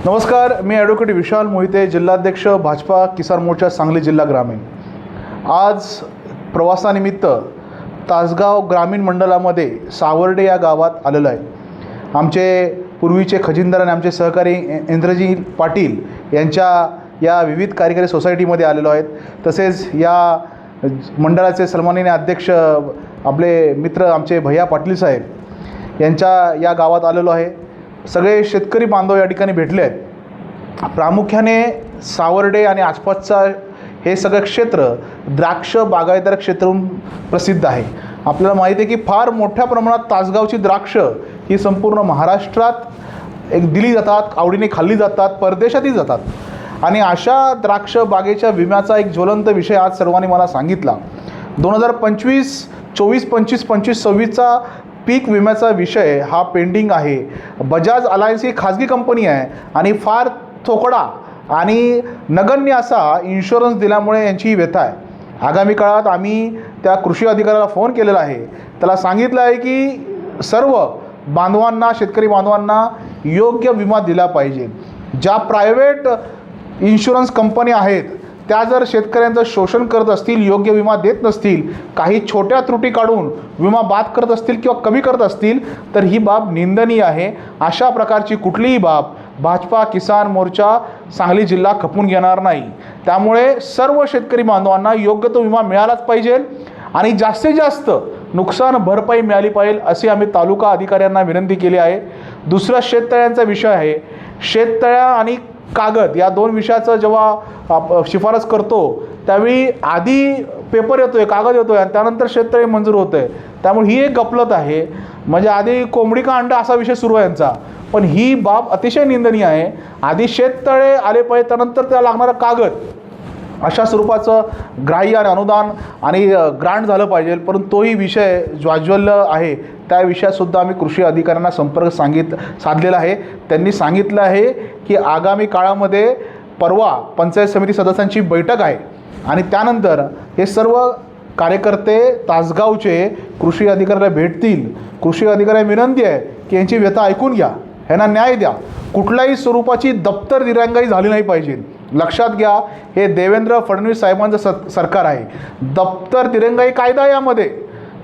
नमस्कार, मी ॲडव्होकेट विशाल मोहिते, जिल्हाध्यक्ष भाजपा किसान मोर्चा सांगली जिल्हा ग्रामीण। आज प्रवासानिमित्त तासगाव ग्रामीण मंडळामध्ये सावर्डे या गावात आलेलो आहे। आमचे पूर्वीचे खजिनदार आणि आमचे सहकारी इंद्रजी पाटील यांच्या या विविध कार्यकारी सोसायटीमध्ये आलेलो आहेत। तसेच या मंडळाचे सन्माननीय अध्यक्ष आपले मित्र आमचे भैया पाटील साहेब यांच्या या गावात आलेलो आहे। सगळे शेतकरी बांधव या ठिकाणी भेटले आहेत। प्रामुख्याने सावर्डे आणि आसपासचा हे सगळं क्षेत्र द्राक्ष बागायतदार क्षेत्र म्हणून प्रसिद्ध आहे। आपल्याला माहिती आहे की फार मोठ्या प्रमाणात तासगावची द्राक्ष ही संपूर्ण महाराष्ट्रात दिली जातात, आवडीने खाल्ली जातात, परदेशातही जातात। आणि अशा द्राक्ष बागेच्या विम्याचा एक ज्वलंत विषय आज सर्वांनी मला सांगितला। 2025, 24, 25, 25, 26चा पीक विम्याचा विषय हा पेंडिंग आहे। बजाज अलायन्स ही खाजगी कंपनी आहे आणि फार थोकडा आणि नगण्य असा इन्शुरन्स दिल्यामुळे यांची ही व्यथा आहे। आगामी काळात आम्ही त्या कृषी अधिकाऱ्याला फोन केलेला आहे, त्याला सांगितलं आहे की सर्व बांधवांना, शेतकरी बांधवांना योग्य विमा दिला पाहिजे। ज्या प्रायव्हेट इन्शुरन्स कंपनी आहेत त्या जर शेतकऱ्यांचं शोषण करत असतील, योग्य विमा देत नसतील, काही छोट्या त्रुटी काढून विमा बाद करत असतील किंवा कमी करत असतील तर ही बाब निंदनीय आहे। अशा प्रकारची कुठलीही बाब भाजपा किसान मोर्चा सांगली जिल्हा खपून घेणार नाही। त्यामुळे सर्व शेतकरी बांधवांना योग्य तो विमा मिळालाच पाहिजे आणि जास्तीत जास्त नुकसान भरपाई मिळाली पाहिजे अशी आम्ही तालुका अधिकाऱ्यांना विनंती केली आहे। दुसरा शेततळ्यांचा विषय आहे। शेततळ्या आणि कागद या दोन विषयाचं जेव्हा शिफारस करतो त्यावेळी आधी पेपर येतो आहे, कागद येतो आहे आणि त्यानंतर शेततळे मंजूर होतं आहे। त्यामुळे ही एक गफलत आहे। म्हणजे आधी कोंबडी का अंडा असा विषय सुरू आहे यांचा, पण ही बाब अतिशय निंदनीय आहे। आधी शेततळे आले पाहिजे, त्यानंतर त्याला लागणारा कागद अशा स्वरूपाचं ग्राह्य आणि अनुदान आणि ग्रांट झालं पाहिजे। परंतु तोही विषय ज्वाज्वल्य आहे। त्या विषयातसुद्धा आम्ही कृषी अधिकाऱ्यांना संपर्क साधलेला आहे। त्यांनी सांगितलं आहे की आगामी काळामध्ये परवा पंचायत समिती सदस्यांची बैठक आहे आणि त्यानंतर हे सर्व कार्यकर्ते तासगावचे कृषी अधिकाऱ्याला भेटतील। कृषी अधिकाऱ्याला विनंती आहे की यांची व्यथा ऐकून घ्या, ह्यांना न्याय द्या। कुठल्याही स्वरूपाची दप्तर दिरंगाई झाली नाही पाहिजे। लक्षात घ्या, हे देवेंद्र फडणवीस साहेबांचं सरकार आहे। दप्तर दिरंगाई कायदा यामध्ये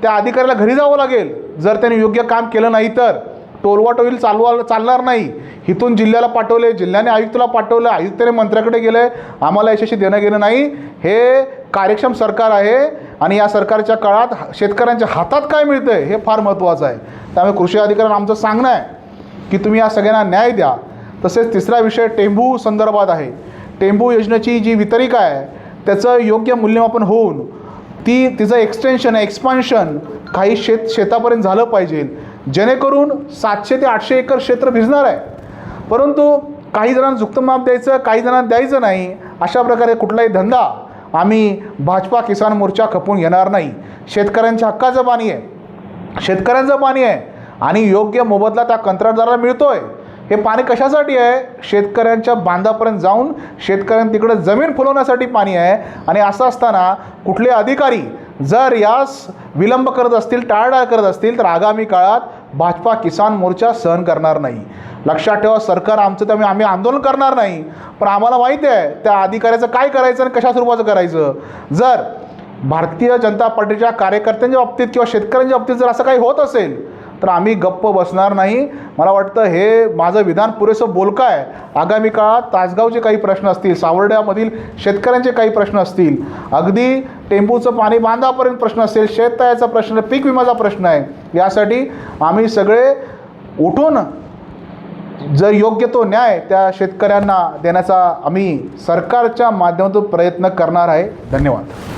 त्या अधिकाऱ्याला घरी जावं लागेल जर त्यांनी योग्य काम केलं नाही तर। टोलवाटोल चालणार नाही। इथून जिल्ह्याला पाठवले, जिल्ह्याने आयुक्ताला पाठवलं, आयुक्ताने मंत्र्याकडे गेले, आम्हाला याच्याशी देणं घेणं नाही। हे कार्यक्षम सरकार आहे आणि या सरकारच्या काळात शेतकऱ्यांच्या हातात काय मिळतं आहे हे फार महत्त्वाचं आहे। त्यामुळे कृषी अधिकाऱ्यांना आमचं सांगणं आहे की तुम्ही या सगळ्यांना न्याय द्या। तसेच तिसरा विषय टेंभू संदर्भात आहे। टेंभू योजनेची जी वितरिका आहे त्याचं योग्य मूल्यमापन होऊन तिचं एक्सटेन्शन, एक्सपान्शन काही शेतापर्यंत झालं पाहिजे, जेणेकरून 700 ते 800 एकर क्षेत्र भिजणार आहे। परंतु काही जणांना झुकतं माप द्यायचं, काही जणांना द्यायचं नाही। अशा प्रकारे कुठलाही धंदा आम्ही भाजपा किसान मोर्चा खपून घेणार नाही। शेतकऱ्यांच्या हक्काचं पाणी आहे, शेतकऱ्यांचं पाणी आहे आणि योग्य मोबदला त्या कंत्राटदाराला मिळतोय। हे पाणी कशासाठी आहे? शेतकऱ्यांच्या बांधापर्यंत जाऊन शेतकऱ्यांना तिकडे जमीन फुलवण्यासाठी पाणी आहे। आणि असं असताना कुठले अधिकारी जर यास विलंब करत असतील, टाळाटाळ करत असतील तर आगामी काळात भाजपा किसान मोर्चा सहन करणार नाही। लक्षात ठेवा, सरकार आमचं, त्यामुळे आम्ही आंदोलन करणार नाही, पण आम्हाला माहिती आहे त्या अधिकाऱ्याचं काय करायचं आणि कशा स्वरूपाचं करायचं। जर भारतीय जनता पार्टीच्या कार्यकर्त्यांच्या बाबतीत किंवा शेतकऱ्यांच्या बाबतीत जर असं काही होत असेल तर आम्ही गप्प बसणार नाही। मला वाटतं हे माझं विधान पुरेसं बोलकं आहे। आगामी काळात तासगावचे काही प्रश्न असतील, सावर्ड्यामधील शेतकऱ्यांचे काही प्रश्न असतील, अगदी टेंबूचं पाणी बांधापर्यंत प्रश्न असेल, शेततळ्याचा प्रश्न, पीक विम्याचा प्रश्न आहे, यासाठी आम्ही सगळे उठून जर योग्य तो न्याय त्या शेतकऱ्यांना देण्याचा आम्ही सरकारच्या माध्यमातून प्रयत्न करणार आहे। धन्यवाद।